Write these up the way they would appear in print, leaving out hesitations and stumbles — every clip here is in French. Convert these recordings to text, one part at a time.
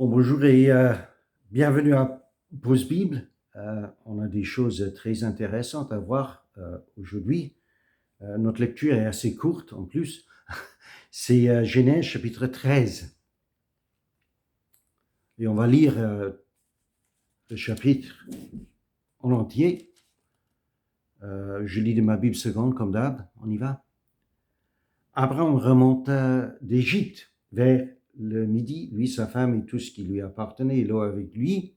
Bon, bonjour et bienvenue à Pause Bible. On a des choses très intéressantes à voir aujourd'hui. Notre lecture est assez courte en plus. C'est Genèse chapitre 13. Et on va lire le chapitre en entier. Je lis de ma Bible seconde comme d'hab. On y va. Abraham remonta d'Égypte vers le midi, lui, sa femme et tout ce qui lui appartenait, et Lot avec lui.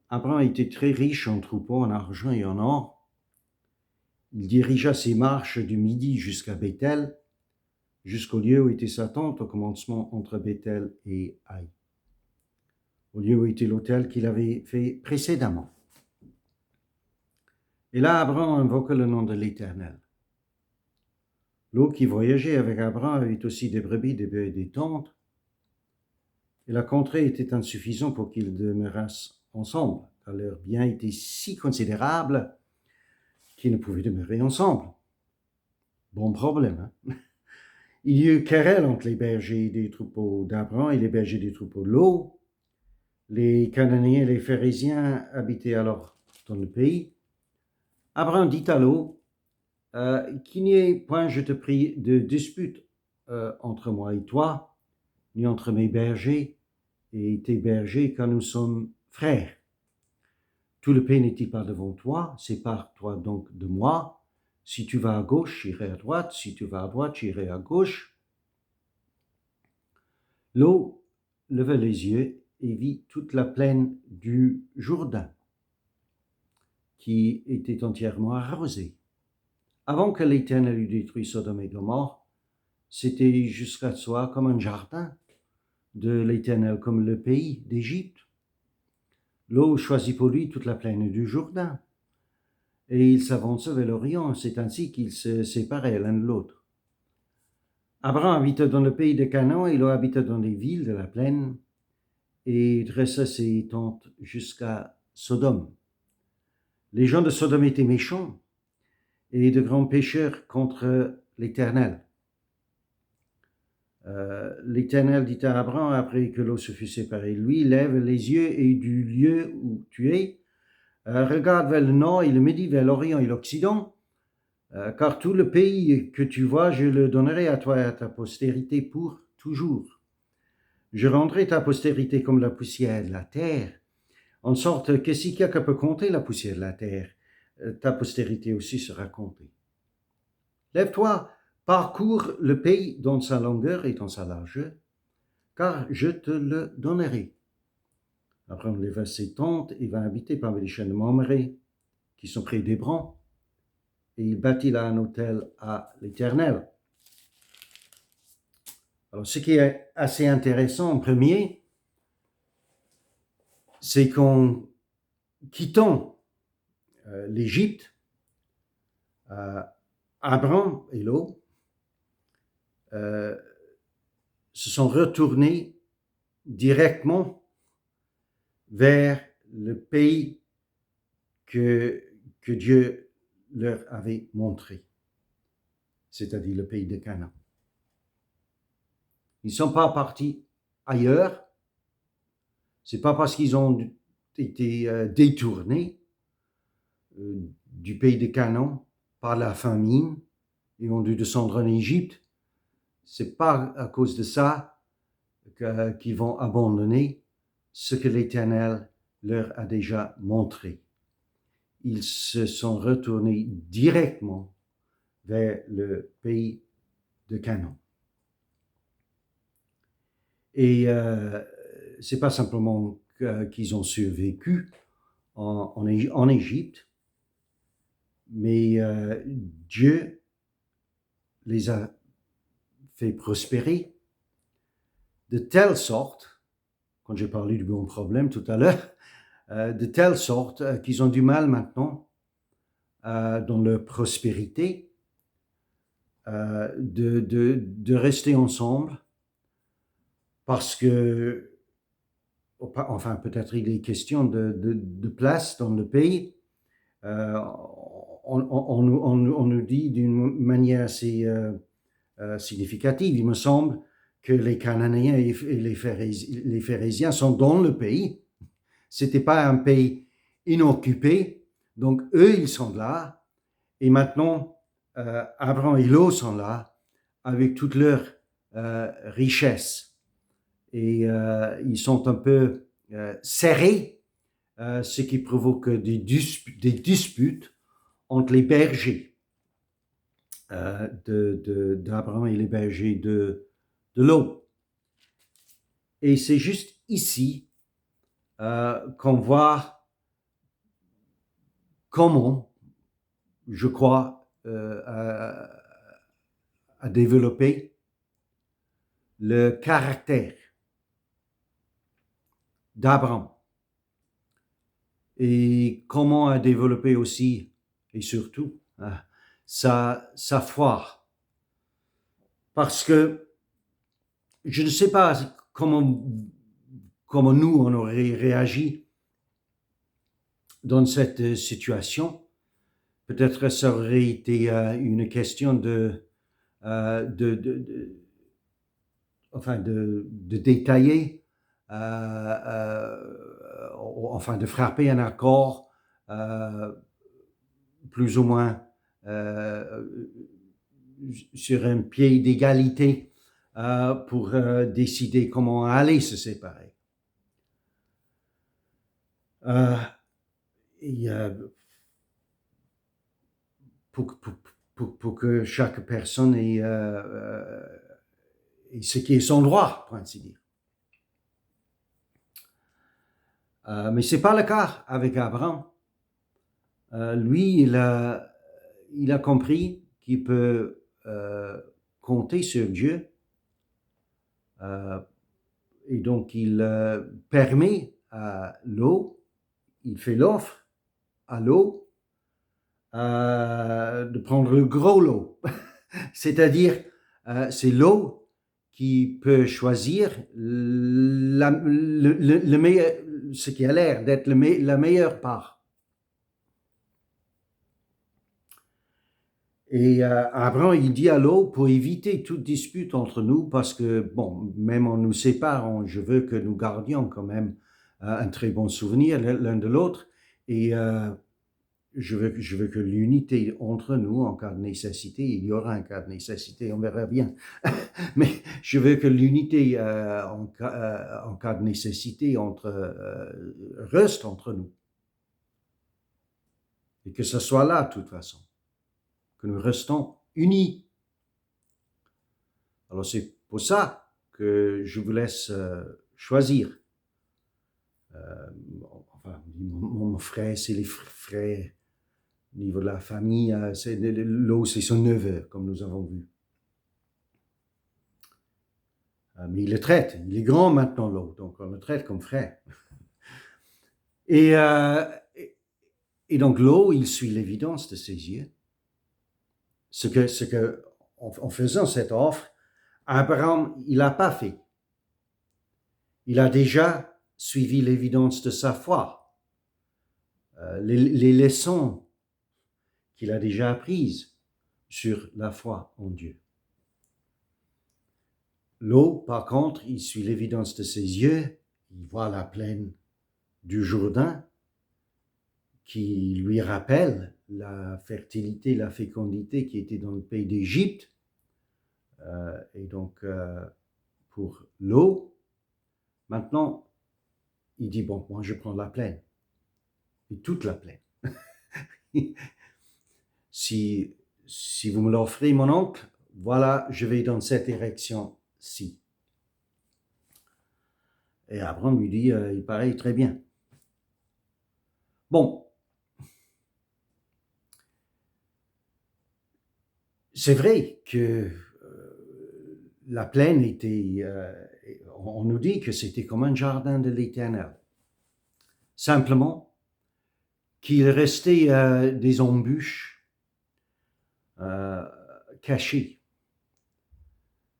Abraham était très riche en troupeaux, en argent et en or. Il dirigea ses marches du midi jusqu'à Béthel, jusqu'au lieu où était sa tente au commencement entre Béthel et Haï, au lieu où était l'autel qu'il avait fait précédemment. Et là, Abraham invoqua le nom de l'Éternel. Lot qui voyageait avec Abraham avait aussi des brebis, des bœufs et des tentes. Et la contrée était insuffisante pour qu'ils demeurassent ensemble, car leurs biens étaient si considérables qu'ils ne pouvaient demeurer ensemble. Bon problème, hein? Il y eut querelle entre les bergers des troupeaux d'Abraham et les bergers des troupeaux de Lot. Les Cananéens et les Phérésiens habitaient alors dans le pays. Abraham dit à Lot, qu'il n'y ait point, je te prie, de dispute entre moi et toi, ni entre mes bergers et tes bergers, car nous sommes frères. Tout le pays n'est-il pas devant toi? Sépare-toi donc de moi. Si tu vas à gauche, j'irai à droite. Si tu vas à droite, j'irai à gauche. Lot leva les yeux et vit toute la plaine du Jourdain, qui était entièrement arrosée. Avant que l'Éternel eût détruit Sodome et Gomorrhe, c'était jusqu'à soi comme un jardin de l'Éternel, comme le pays d'Égypte. Lot choisit pour lui toute la plaine du Jourdain, et il s'avança vers l'Orient. C'est ainsi qu'ils se séparaient l'un de l'autre. Abraham habita dans le pays de Canaan, et Lot habita dans les villes de la plaine, et dressa ses tentes jusqu'à Sodome. Les gens de Sodome étaient méchants et de grands pécheurs contre l'Éternel. L'Éternel dit à Abraham, après que Lot se fut séparé de lui, lève les yeux et du lieu où tu es, regarde vers le nord et le midi, vers l'Orient et l'Occident, car tout le pays que tu vois, je le donnerai à toi et à ta postérité pour toujours. Je rendrai ta postérité comme la poussière de la terre, en sorte que si quelqu'un peut compter la poussière de la terre, ta postérité aussi sera comptée. Lève-toi, parcours le pays dans sa longueur et dans sa largeur, car je te le donnerai. Abraham leva ses tentes et vint habiter parmi les chaînes de Mamré, qui sont près d'Hébron, et il bâtit là un autel à l'Éternel. Alors, ce qui est assez intéressant en premier, c'est qu'en quittant l'Égypte, Abraham et Lot se sont retournés directement vers le pays que Dieu leur avait montré, c'est-à-dire le pays de Canaan. Ils ne sont pas partis ailleurs. Ce n'est pas parce qu'ils ont été détournés du pays de Canaan par la famine et ont dû descendre en Égypte. Ce n'est pas à cause de ça qu'ils vont abandonner ce que l'Éternel leur a déjà montré. Ils se sont retournés directement vers le pays de Canaan. Et ce n'est pas simplement qu'ils ont survécu en Égypte, mais Dieu les a fait prospérer de telle sorte, quand j'ai parlé du bon problème tout à l'heure, de telle sorte qu'ils ont du mal maintenant dans leur prospérité de rester ensemble, parce que, enfin, peut-être il est question de place dans le pays. On nous dit d'une manière assez significative, il me semble, que les Cananéens et les Phérésiens sont dans le pays. Ce n'était pas un pays inoccupé. Donc, eux, ils sont là. Et maintenant, Abraham et Lot sont là avec toute leur richesse. Et ils sont un peu serrés, ce qui provoque des disputes entre les bergers d'Abraham et les bergers de Lot. Et c'est juste ici qu'on voit comment, je crois, à développer le caractère d'Abraham et comment à développer aussi et surtout sa foi. Parce que je ne sais pas comment nous on aurait réagi dans cette situation. Peut-être ça aurait été une question de détailler, enfin de frapper un accord plus ou moins sur un pied d'égalité pour décider comment aller se séparer. Et, pour que chaque personne ait ce qui est son droit, pour ainsi dire. Mais ce n'est pas le cas avec Abraham. Lui, il a compris qu'il peut compter sur Dieu. Et donc, il permet à Lot, il fait l'offre à Lot de prendre le gros lot. C'est-à-dire, c'est Lot qui peut choisir le meilleur, ce qui a l'air d'être la meilleure part. Et Abraham, il dit à Lot, pour éviter toute dispute entre nous, parce que, bon, même en nous séparant, je veux que nous gardions quand même un très bon souvenir l'un de l'autre, et je veux que l'unité entre nous, en cas de nécessité, il y aura un cas de nécessité, on verra bien, mais je veux que l'unité en cas de nécessité reste entre nous, et que ce soit là, de toute façon. Que nous restons unis. Alors c'est pour ça que je vous laisse choisir. Enfin, mon frère, c'est les frères. Au niveau de la famille, Lot, c'est son neveu, comme nous avons vu. Mais il le traite. Il est grand maintenant, Lot, donc on le traite comme frère. Et donc Lot, il suit l'évidence de ses yeux. En faisant cette offre, Abraham, il n'a pas fait. Il a déjà suivi l'évidence de sa foi, les leçons qu'il a déjà apprises sur la foi en Dieu. Lot, par contre, il suit l'évidence de ses yeux, il voit la plaine du Jourdain qui lui rappelle la fertilité, la fécondité qui était dans le pays d'Égypte. Et donc, pour Lot, maintenant, il dit, bon, moi je prends la plaine, et toute la plaine. Si vous me l'offrez, mon oncle, voilà, je vais dans cette direction-ci. Et Abraham lui dit, il paraît très bien. Bon, c'est vrai que la plaine était, on nous dit que c'était comme un jardin de l'Éternel. Simplement, qu'il restait des embûches cachées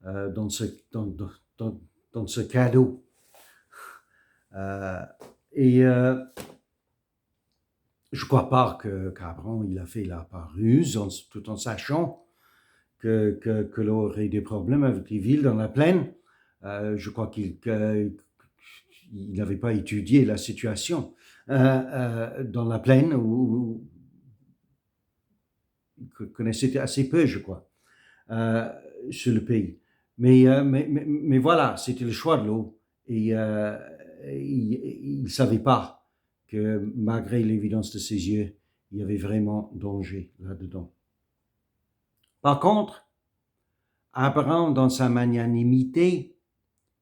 dans ce cadeau. Et je ne crois pas qu'Abraham il a fait la ruse tout en sachant que l'on aurait des problèmes avec les villes dans la plaine. Je crois qu'il n'avait pas étudié la situation dans la plaine où il connaissait assez peu, je crois, euh, sur le pays. Mais voilà, c'était le choix de l'eau. Et il ne savait pas que malgré l'évidence de ses yeux, il y avait vraiment danger là-dedans. Par contre, Abraham, dans sa magnanimité,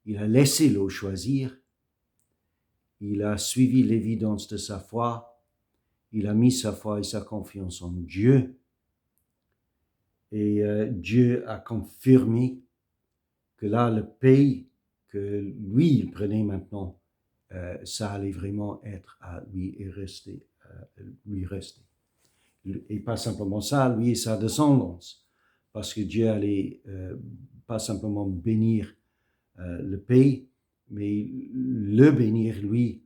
il a laissé l'eau choisir, il a suivi l'évidence de sa foi, il a mis sa foi et sa confiance en Dieu, et Dieu a confirmé que là, le pays que lui, il prenait maintenant, ça allait vraiment être à lui et lui rester. Et pas simplement ça, lui et sa descendance, parce que Dieu allait pas simplement bénir le pays, mais le bénir lui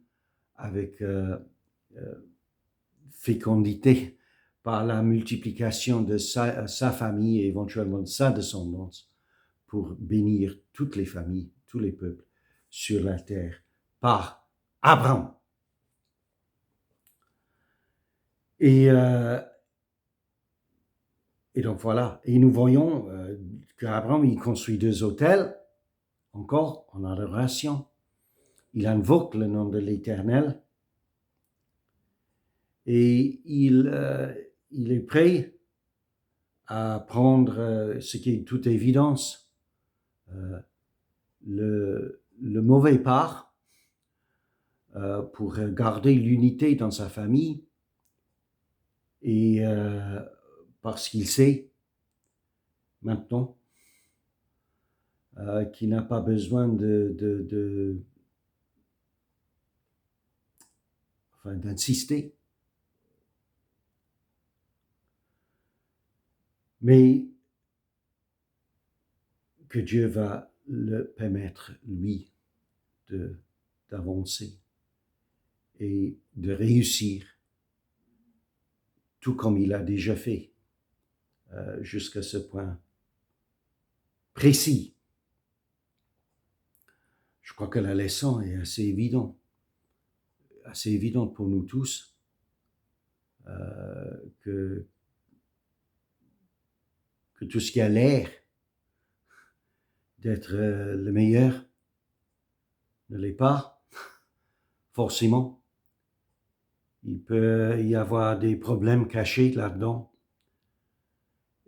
avec fécondité par la multiplication de sa famille et éventuellement de sa descendance pour bénir toutes les familles, tous les peuples sur la terre par Abraham. Et donc voilà, et nous voyons qu'Abraham, il construit 2 hôtels, encore en adoration. Il invoque le nom de l'Éternel et il est prêt à prendre ce qui est toute évidence, le mauvais part pour garder l'unité dans sa famille et parce qu'il sait maintenant qu'il n'a pas besoin d'insister. Mais que Dieu va le permettre, lui, d'avancer et de réussir, tout comme il a déjà fait, jusqu'à ce point précis. Je crois que la leçon est assez évidente pour nous tous, que tout ce qui a l'air d'être le meilleur ne l'est pas, forcément. Il peut y avoir des problèmes cachés là-dedans.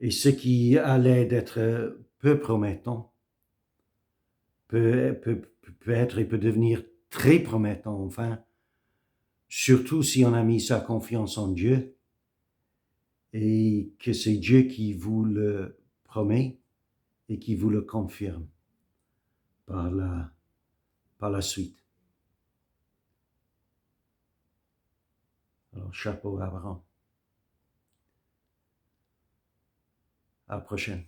Et ce qui a l'air d'être peu promettant peut être et peut devenir très promettant, enfin, surtout si on a mis sa confiance en Dieu et que c'est Dieu qui vous le promet et qui vous le confirme par la suite. Alors, chapeau Abraham. À la prochaine.